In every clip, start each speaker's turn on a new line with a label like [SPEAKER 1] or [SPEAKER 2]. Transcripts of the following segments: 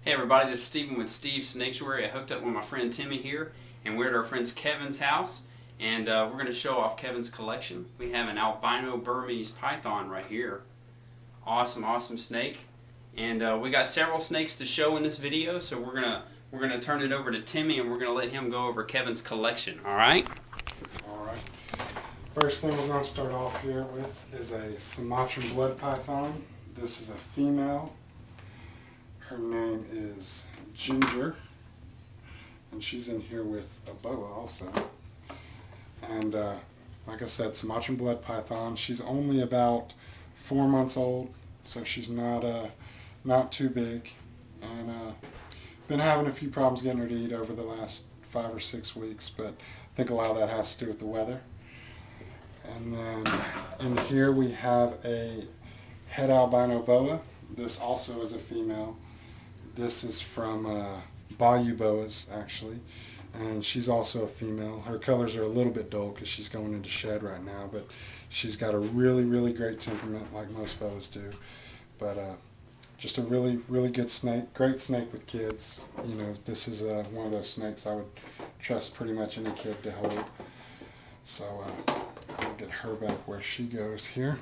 [SPEAKER 1] Hey everybody, this is Steven with Steve's Snaketuary. I hooked up with my friend Timmy here, and we're at our friend Kevin's house, and we're going to show off Kevin's collection. We have an albino Burmese python right here. Awesome, awesome snake. And we got several snakes to show in this video, so we're gonna turn it over to Timmy, and we're gonna let him go over Kevin's collection. All right?
[SPEAKER 2] All right. First thing we're going to start off here with is a Sumatran blood python. This is a female. Her name is Ginger, and she's in here with a boa also. And like I said, Sumatran blood python. She's only about 4 months old, so she's not too big. And been having a few problems getting her to eat over the last 5 or 6 weeks, but I think a lot of that has to do with the weather. And then in here we have a het albino boa. This also is a female. This is from Bayou Boas, actually, and she's also a female. Her colors are a little bit dull because she's going into shed right now, but she's got a really, really great temperament like most boas do. But just a really, really good snake, great snake with kids. You know, this is one of those snakes I would trust pretty much any kid to hold. So I'll get her back where she goes here.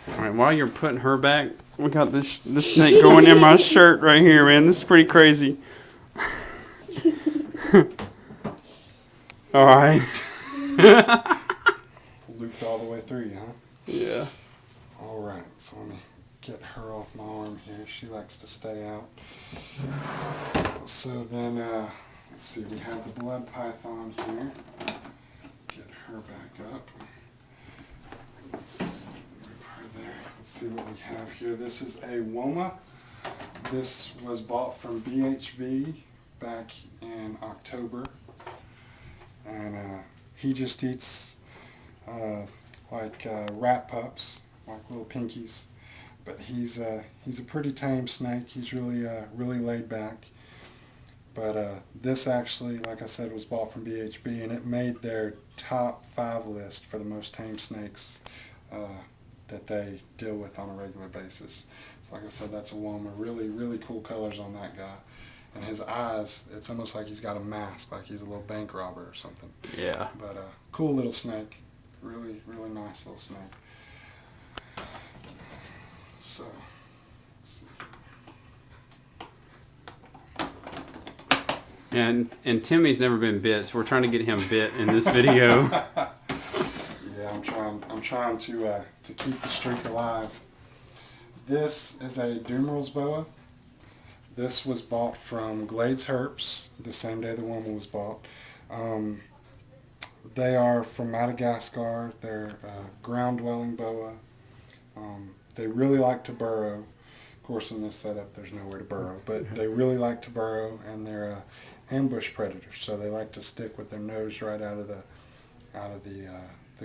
[SPEAKER 1] Alright, while you're putting her back, we got this snake going in my shirt right here, man. This is pretty crazy. Alright.
[SPEAKER 2] Looped all the way through you, huh?
[SPEAKER 1] Yeah.
[SPEAKER 2] Alright, so let me get her off my arm here. She likes to stay out. So then, let's see, we have the blood python here. Get her back up. Let's move her there. Let's see what we have here. This is a Woma. This was bought from BHB back in October. And he just eats like rat pups, like little pinkies. But he's a pretty tame snake. He's really really laid back. But this actually, like I said, was bought from BHB, and it made their top 5 list for the most tame snakes that they deal with on a regular basis. So like I said, that's a Woma. Really, really cool colors on that guy. And his eyes, it's almost like he's got a mask, like he's a little bank robber or something.
[SPEAKER 1] Yeah.
[SPEAKER 2] But cool little snake. Really, really nice little snake. So, let's see.
[SPEAKER 1] And Timmy's never been bit, so we're trying to get him bit in this video.
[SPEAKER 2] Yeah, I'm trying to keep the streak alive. This is a Dumeril's boa. This was bought from Glades Herps the same day the Woma was bought. They are from Madagascar. They're a ground-dwelling boa. They really like to burrow. Of course, in this setup, there's nowhere to burrow, but they really like to burrow, and they're ambush predators. So they like to stick with their nose right out of the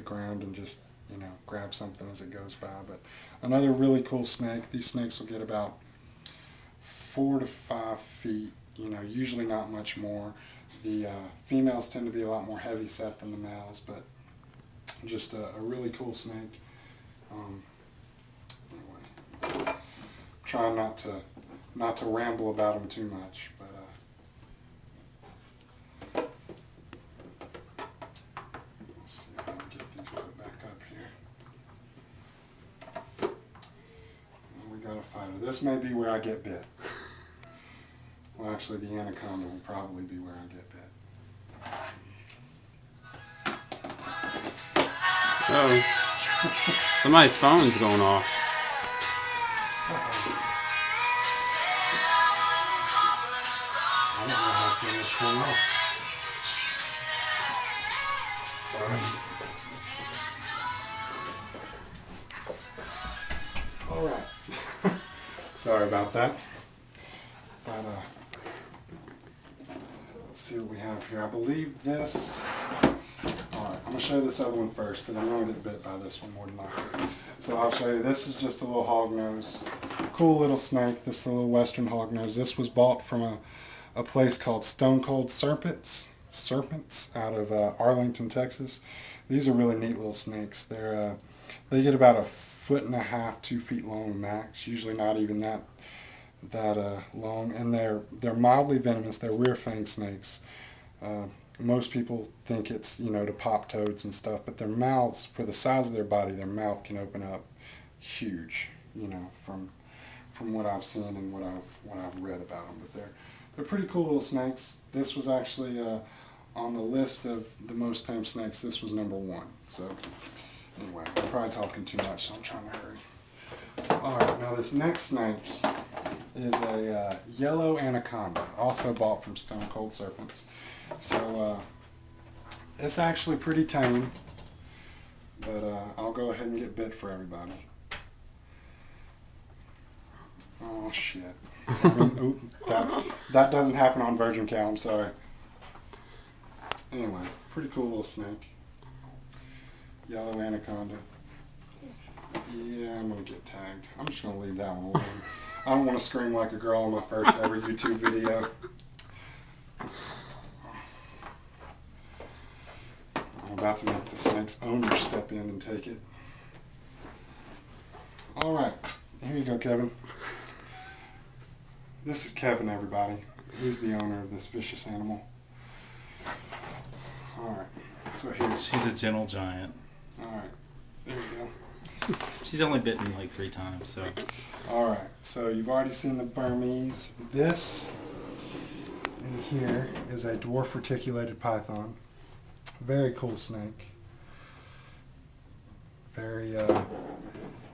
[SPEAKER 2] ground and just, you know, grab something as it goes by. But another really cool snake. These snakes will get about 4 to 5 feet. You know, usually not much more. The females tend to be a lot more heavy set than the males, but just a really cool snake. Anyway, trying not to ramble about them too much, but let's see if I can get these put back up here. And we got a fighter. This may be where I get bit. Well, actually, the Anaconda will probably be where I get bit.
[SPEAKER 1] Oh, somebody's phone's going off.
[SPEAKER 2] I don't know how to turn this thing off. Sorry. All right. Sorry about that. But let's see what we have here. I believe this. Alright, I'm going to show you this other one first because I'm going to get bit by this one more than likely. So I'll show you. This is just a little hognose. Cool little snake. This is a little western hognose. This was bought from a place called Stone Cold Serpents out of Arlington, Texas. These are really neat little snakes. They get about 1.5 feet, 2 feet long max. Usually not even that long, and they're mildly venomous. They're rear fang snakes. Most people think it's, you know, to pop toads and stuff, but their mouths, for the size of their body, their mouth can open up huge. You know, from what I've seen and what I've read about them. But they're pretty cool little snakes. This was actually on the list of the most tame snakes. This was number 1. So anyway, I'm probably talking too much, so I'm trying to hurry. All right, now this next snake is a yellow Anaconda, also bought from Stone Cold Serpents. So it's actually pretty tame, but I'll go ahead and get bit for everybody. Oh shit! I mean, that doesn't happen on virgin cow. I'm sorry. Anyway, pretty cool little snake. Yellow Anaconda. Yeah, I'm gonna get tagged. I'm just gonna leave that one alone. I don't want to scream like a girl on my first ever YouTube video. I'm about to make the snake's owner step in and take it. Alright, here you go, Kevin. This is Kevin, everybody. He's the owner of this vicious animal. Alright, so here's...
[SPEAKER 3] She's a gentle giant.
[SPEAKER 2] Alright, there you go.
[SPEAKER 3] She's only bitten like 3 times, so...
[SPEAKER 2] Alright, so you've already seen the Burmese. This in here is a dwarf reticulated python. Very cool snake. Very,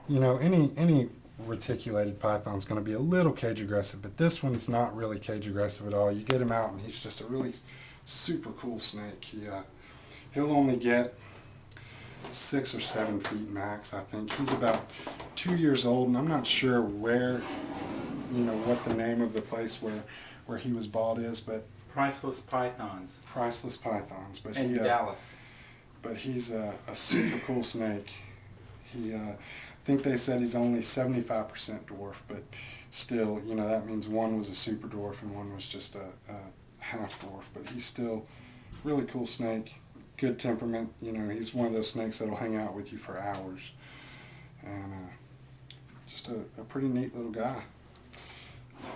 [SPEAKER 2] you know, any reticulated python is going to be a little cage aggressive, but this one's not really cage aggressive at all. You get him out and he's just a really super cool snake. He'll only get 6 or 7 feet max, I think. He's about 2 years old, and I'm not sure where, you know, what the name of the place where he was bought is, but
[SPEAKER 3] Priceless pythons.
[SPEAKER 2] Priceless pythons, but
[SPEAKER 3] In Dallas.
[SPEAKER 2] But he's a super cool snake. I think they said he's only 75% dwarf, but still, you know, that means one was a super dwarf and one was just a half dwarf. But he's still really cool snake. Good temperament. You know, he's one of those snakes that'll hang out with you for hours. And just a pretty neat little guy.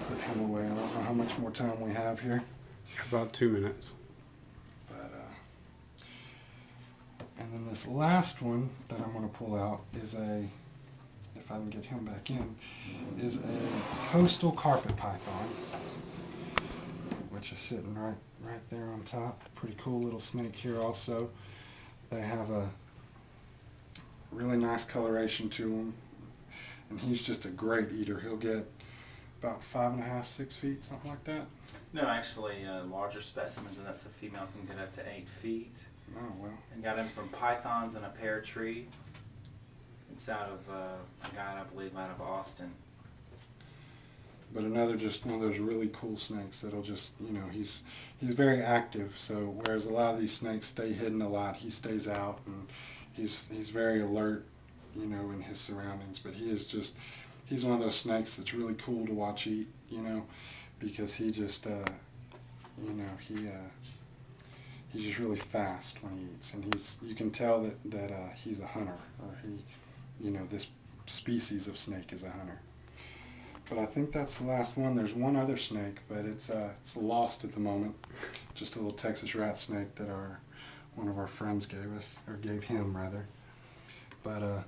[SPEAKER 2] Put him away. I don't know how much more time we have here.
[SPEAKER 1] About 2 minutes.
[SPEAKER 2] But and then this last one that I'm going to pull out is if I can get him back in, is a coastal carpet python, which is sitting right there on top. Pretty cool little snake here also. They have a really nice coloration to them, and he's just a great eater. He'll get about 5.5, 6 feet, something like that.
[SPEAKER 3] No, actually, larger specimens, and that's the female can get up to 8 feet.
[SPEAKER 2] Oh, well.
[SPEAKER 3] And got him from pythons in a pear tree. It's out of a guy, I believe, out of Austin.
[SPEAKER 2] But another just one of those really cool snakes that'll just, you know, he's very active. So whereas a lot of these snakes stay hidden a lot, he stays out and he's very alert, you know, in his surroundings. But he's one of those snakes that's really cool to watch eat, you know, because he just, you know, he's just really fast when he eats, and you can tell that he's a hunter, or you know, this species of snake is a hunter. But I think that's the last one. There's one other snake, but it's lost at the moment. Just a little Texas rat snake that one of our friends gave him rather. But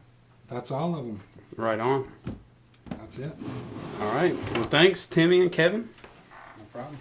[SPEAKER 2] that's all of them.
[SPEAKER 1] Right on.
[SPEAKER 2] That's it.
[SPEAKER 1] All right. Well, thanks, Timmy and Kevin.
[SPEAKER 2] No problem.